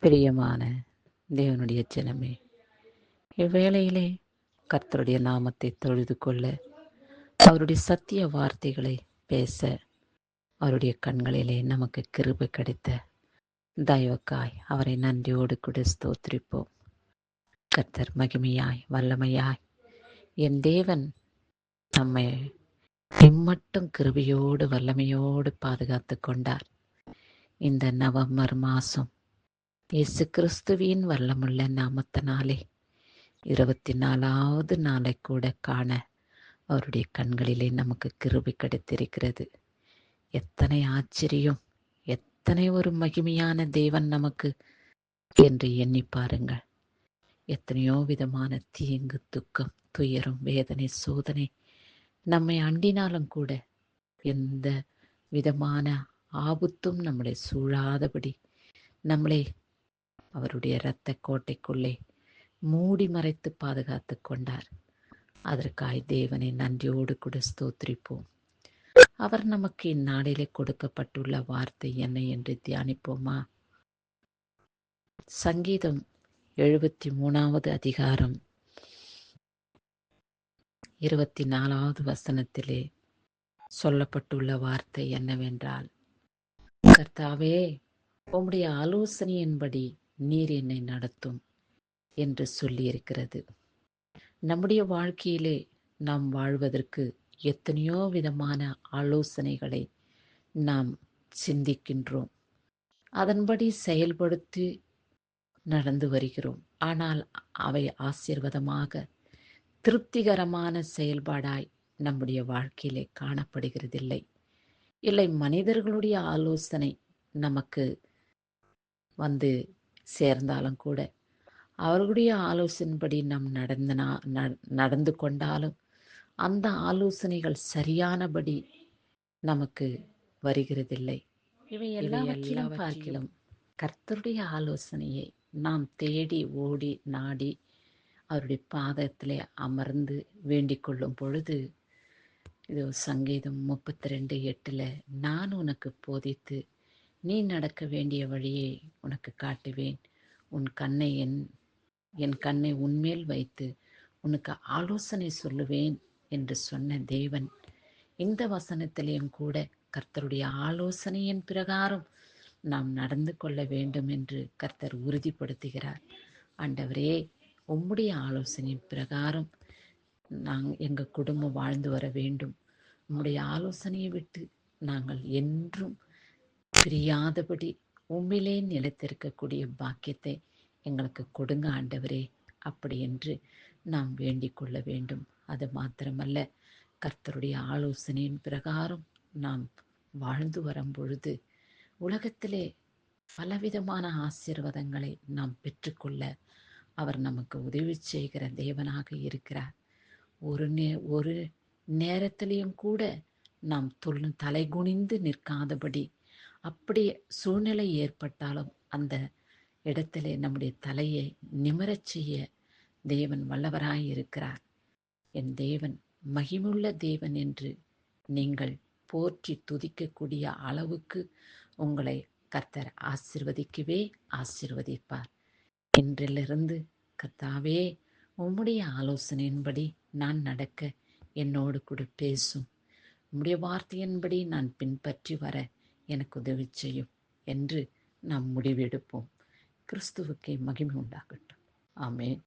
பிரியமான தேவனுடைய ஜனமே, இவ்வேளையிலே கர்த்தருடைய நாமத்தை தொழுது கொள்ள, அவருடைய சத்திய வார்த்தைகளை பேச, அவருடைய கண்களிலே நமக்கு கிருபை கிடைத்த தயவுக்காய் அவரை நன்றியோடு கூட ஸ்தோத்திரிப்போம். கர்த்தர் மகிமையாய் வல்லமையாய் என் தேவன் நம்மை இம்மட்டும் கிருபையோடு வல்லமையோடு பாதுகாத்து கொண்டார். இந்த நவம்பர் மாதம் இயேசு கிறிஸ்துவின் வல்லமுள்ள நாமத்தினாலே 24வது நாளை கூட காண அவருடைய கண்களிலே நமக்கு கிருபை கிடைத்திருக்கிறது. எத்தனை ஆச்சரியம், எத்தனை ஒரு மகிமையான தேவன் நமக்கு என்று எண்ணி பாருங்கள். எத்தனையோ விதமான தீங்கு, துக்கம், துயரம், வேதனை, சோதனை நம்மை அண்டினாலும் கூட எந்த விதமான ஆபத்தும் நம்மளை சூழாதபடி நம்மளை அவருடைய இரத்த கோட்டைக்குள்ளே மூடி மறைத்து பாதுகாத்து கொண்டார். அதற்காய் தேவனை நன்றியோடு கூட ஸ்தோத்திரிப்போம். அவர் நமக்கு இந்நாளிலே கொடுக்கப்பட்டுள்ள வார்த்தை என்ன என்று தியானிப்போமா? சங்கீதம் 73வது அதிகாரம் 24வது வசனத்திலே சொல்லப்பட்டுள்ள வார்த்தை என்னவென்றால், கர்த்தாவே, உம்முடைய ஆலோசனையின்படி நீர் என்னை நடத்தும் என்று சொல்லியிருக்கிறது. நம்முடைய வாழ்க்கையிலே நாம் வாழ்வதற்கு எத்தனையோ விதமான ஆலோசனைகளை நாம் சிந்திக்கின்றோம், அதன்படி செயல்படுத்தி நடந்து வருகிறோம். ஆனால் அவை ஆசீர்வாதமாக திருப்திகரமான செயல்பாடாய் நம்முடைய வாழ்க்கையிலே காணப்படுகிறதில்லை. இல்லை, மனிதர்களுடைய ஆலோசனை நமக்கு வந்து சேர்ந்தாலும் கூட அவர்களுடைய ஆலோசனைப்படி நாம் நடந்து கொண்டாலும் அந்த ஆலோசனைகள் சரியானபடி நமக்கு வருகிறதில்லை. இவை எல்லாவற்றிலும் பார்க்கிலும் கர்த்தருடைய ஆலோசனையை நாம் தேடி ஓடி நாடி அவருடைய பாதத்திலே அமர்ந்து வேண்டிக் கொள்ளும் பொழுது, இதோ சங்கீதம் 32:8 நான் உனக்கு போதித்து நீ நடக்க வேண்டிய வழியை உனக்கு காட்டுவேன், என் கண்ணை உன்மேல் வைத்து உனக்கு ஆலோசனை சொல்லுவேன் என்று சொன்ன தேவன் இந்த வசனத்திலேயும் கூட கர்த்தருடைய ஆலோசனையின் பிரகாரம் நாம் நடந்து கொள்ள வேண்டும் என்று கர்த்தர் உறுதிப்படுத்துகிறார். ஆண்டவரே, உம்முடைய ஆலோசனையின் பிரகாரம் எங்கள் குடும்பம் வாழ்ந்து வர வேண்டும். உம்முடைய ஆலோசனையை விட்டு நாங்கள் என்றும் பிரியாதபடி உம்மிலே நிலைத்திருக்கக்கூடிய பாக்கியத்தை எங்களுக்கு கொடுங்க ஆண்டவரே, அப்படி என்று நாம் வேண்டிக் கொள்ள வேண்டும். அது மாத்திரமல்ல, கர்த்தருடைய ஆலோசனையின் பிரகாரம் நாம் வாழ்ந்து வரும் பொழுது உலகத்திலே பலவிதமான ஆசீர்வாதங்களை நாம் பெற்றுக்கொள்ள அவர் நமக்கு உதவி செய்கிற தேவனாக இருக்கிறார். ஒரு நேரத்திலையும் கூட நாம் தலைகுனிந்து நிற்காதபடி, அப்படி சூழ்நிலை ஏற்பட்டாலும் அந்த இடத்திலே நம்முடைய தலையை நிமிரச் செய்ய தேவன் வல்லவராய் இருக்கிறார். என் தேவன் மகிமுள்ள தேவன் என்று நீங்கள் போற்றி துதிக்கக்கூடிய அளவுக்கு உங்களை கர்த்தர் ஆசீர்வதிக்கவே ஆசீர்வதிப்பார். இன்றிலிருந்து கர்த்தாவே, உம்முடைய ஆலோசனையின்படி நான் நடக்க என்னோடு கூட பேசும், உம்முடைய வார்த்தையின்படி நான் பின்பற்றி வர எனக்கு உதவி செய்யும் என்று நாம் முடிவெடுப்போம். கிறிஸ்துவுக்கே மகிமை உண்டாகட்டும். ஆமென்.